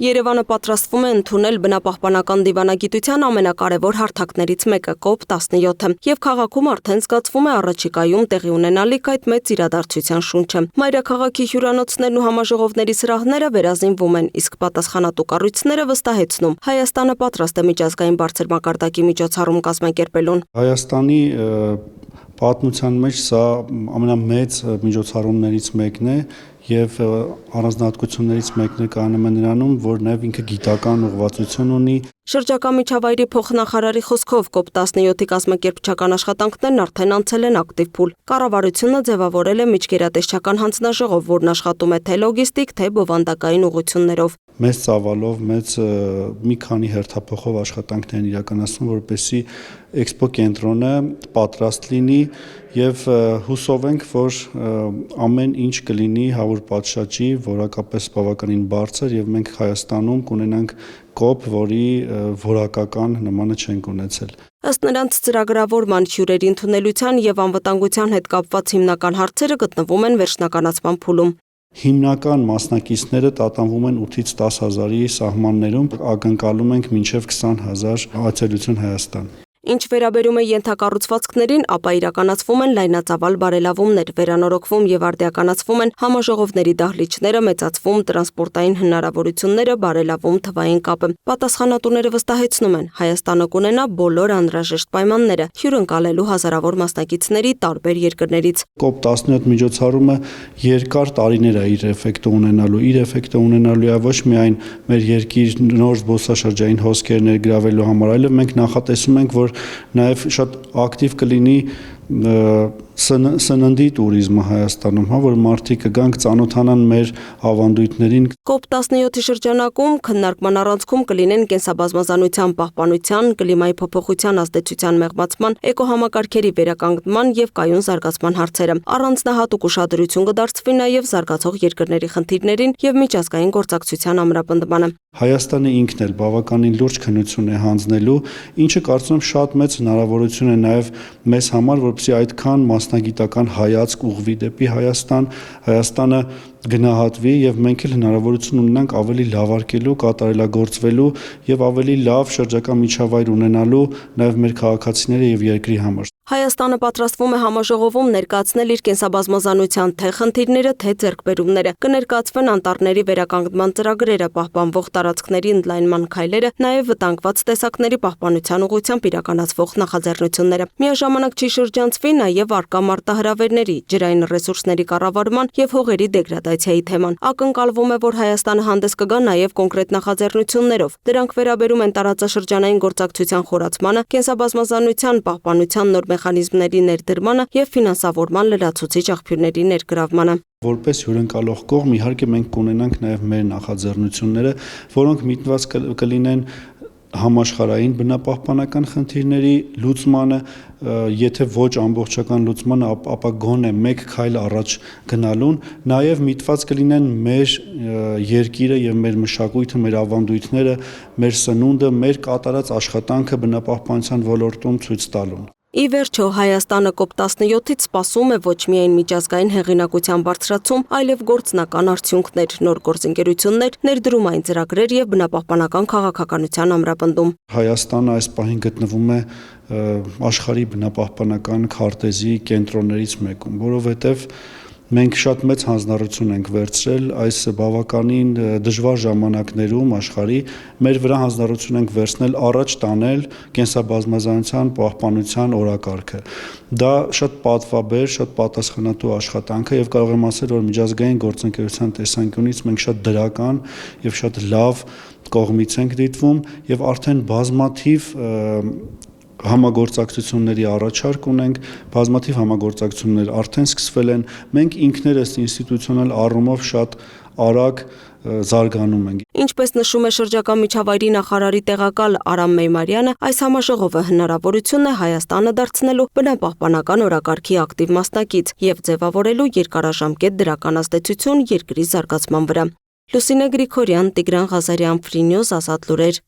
Երևանը պատրաստվում է ընդունել բնապահպանական դիվանագիտության ամենակարևոր հարթակներից մեկը COP17-ը եւ քաղաքում արդեն զգացվում է առաջիկայում տեղի ունենալիք այդ մեծ իրադարձության շունչը։ Մայրաքաղաքի հյուրանոցներն ու համաժողովների սրահները վերազինվում են, իսկ պատասխանատու կառույցները վստահեցնում Հայաստանը պատրաստ է միջազգային բարձր մակարդակի միջոցառում կազմակերպելուն։ Հայաստանի պատմության մեջ սա ամենամեծ միջոցառումներից մեկն է եւ առանձնահատկություններից մեկն է կայանում է նրանում, որ նաեւ ինքը գիտական ուղղվածություն ունի։ Շրջակա միջավայրի փոխնախարարի խոսքով COP17-ի կազմակերպչական աշխատանքներն արդեն անցել են ակտիվ փուլ։ Կառավարությունը ձևավորել է միջգերատեսչական հանձնաժողով, որն աշխատում է թե լոգիստիկ, թե բովանդակային ուղղություններով։ Մեծ ծավալով, մի քանի հերթափոխով աշխատանքներ են իրականացնում, որպեսզի էքսպո կենտրոնը պատրաստ լինի եւ հուսով ենք, որ ամեն ինչ կլինի հավուր պատշաճի, որակապես բավականին բարձր եւ մենք Հայաստանում կունենանք COP, որի որակական նմանը չենք ունեցել։ Ըստ նրանց ծրագրավորման, հյուրերի ընդունելության եւ անվտանգության հետ կապված հիմնական հարցերը գտնվում են վերջնականացման փուլում։ Հիմնական մասնակիցները տատանվում են 8-ից 10 հազարի սահմաններում, ակնկալում ենք մինչև 20 հազար այցելություն Հայաստան։ Ինչ վերաբերում է ենթակառուցվածքներին, ապա իրականացվում են լայնածավալ բարելավումներ, վերանորոգվում եւ արդիականացվում են համաժողովների դահլիճները, մեծացվում տրանսպորտային հնարավորությունները, բարելավում թվային կապը։ Պատասխանատուները վստահեցնում են, Հայաստանը կունենա բոլոր անհրաժեշտ պայմանները հյուրընկալելու հազարավոր մասնակիցների տարբեր երկրներից։ COP17 միջոցառումը երկար տարիներ է իր էֆեկտը ունենալու։ Իր էֆեկտը ունենալու է ոչ միայն մեր երկիր նոր զբոսաշրջային հոսքեր ներգրավելու համար, այլև մենք նախատեսում ենք, որ նաև շատ ակտիվ կլինի սննդի տուրիզմը Հայաստանում, որ մարդիկ կգանք ծանոթանան մեր ավանդույթներին։ COP17-ի շրջանակում քննարկման առանցքում կլինեն կենսաբազմազանության պահպանության, կլիմայի փոփոխության ազդեցության մեղմացման, էկոհամակարգերի վերականգնման եւ կայուն զարգացման հարցերը։ Առանձնահատուկ ուշադրություն կդարձվի նաեւ զարգացող երկրների խնդիրներին եւ միջազգային գործակցության ամրապնդմանը։ Հայաստանը ինքն էլ բավականին լուրջ քննություն է հանձնելու, ինչը կարծում եմ շատ մեծ հնարավորություն է նաև մեզ համար, որպեսզի այդքան մասնագիտական հայացք ուղղվի դեպի Հայաստան, Հայաստանը գնահատվի եւ մենք էլ հնարավորություն ունենանք ավելի լավարկելու, կատարելագործվելու եւ ավելի լավ շրջակա միջավայր ունենալու նաեւ մեր քաղաքացիների եւ երկրի համար։ Հայաստանը պատրաստվում է համաժողովում ներկայացնել իր կենսաբազմազանության թե խնդիրները, թե ձեռքբերումները։ Կներկայացվեն անտառների վերականգնման ծրագրերը, պահպանվող տարածքների ընդլայնման քայլերը, նաև վտանգված տեսակների պահպանության ուղղությամբ իրականացվող նախաձեռնությունները։ Միաժամանակ չի շրջանցվի նաև առկա մարտահրավերների, ջրային ռեսուրսների կառավարման եւ հողերի դեգրադացիայի թեման։ Ակնկալվում է, որ Հայաստանը հանդես կգա նաև կոնկրետ նախաձեռնություններով։ Դրանք վերաբերում են տարածաշրջանային գործակցության խորացմանը, կենսաբազմազանության պահպանության նոր մեխանիզմների ներդրմանը եւ ֆինանսավորման լրացուցիչ աղբյուրների ներգրավմանը։ Որպես հյուրընկալող կողմ իհարկե մենք կունենանք նաև մեր նախաձեռնությունները, որոնք միտված կլինեն համաշխարհային բնապահպանական խնդիրների լուծմանը, եթե ոչ ամբողջական լուծմանը, ապա գոնե մեկ քայլ առաջ գնալուն, նաև միտված կլինեն մեր երկիրը եւ մեր մշակույթը, մեր ավանդույթները, մեր սնունդը, մեր կատարած աշխատանքը բնապահպանության ոլորտում ցույց տալուն։ Ի վերջո, Հայաստանը COP17-ից սպասում է ոչ միայն միջազգային հեղինակության բարձրացում, այլև գործնական արդյունքներ, նոր գործընկերություններ, ներդրումային ծրագրեր եւ բնապահպանական քաղաքականության ամրապնդում։ Հայաստանը այս պահին գտնվում է աշխարհի բնապահպանական քարտեզի կենտրոններից մեկում, որովհետեւ մենք շատ մեծ հանձնառություն ենք վերցրել այս բավականին դժվար ժամանակներում աշխարհի մեր վրա հանձնառություն ենք վերցնել առաջ տանել կենսաբազմազանության պահպանության օրակարգը։ Դա շատ պատվաբեր, շատ պատասխանատու աշխատանք է եւ կարող եմ ասել, որ միջազգային գործընկերության տեսանկյունից մենք շատ դրական եւ շատ լավ կողմից ենք դիտվում եւ արդեն բազմաթիվ համագործակցությունների առաջարկ ունենք, բազմաթիվ համագործակցություններ արդեն սկսվել են, մենք ինքներս ինստիտուցիոնալ առումով շատ արագ զարգանում ենք։ Ինչպես նշում է շրջակա միջավայրի նախարարի տեղակալ Արամ Մեյմարյանը, այս համաժողովը հնարավորություն է Հայաստանը դարձնելու բնապահպանական օրակարգի ակտիվ մասնակից եւ ձևավորելու երկարաժամկետ դրական ազդեցություն երկրի զարգացման վրա։ Լուսինե Գրիգորյան, Տիգրան Ղազարյան, Free News, Ազատ լուրեր։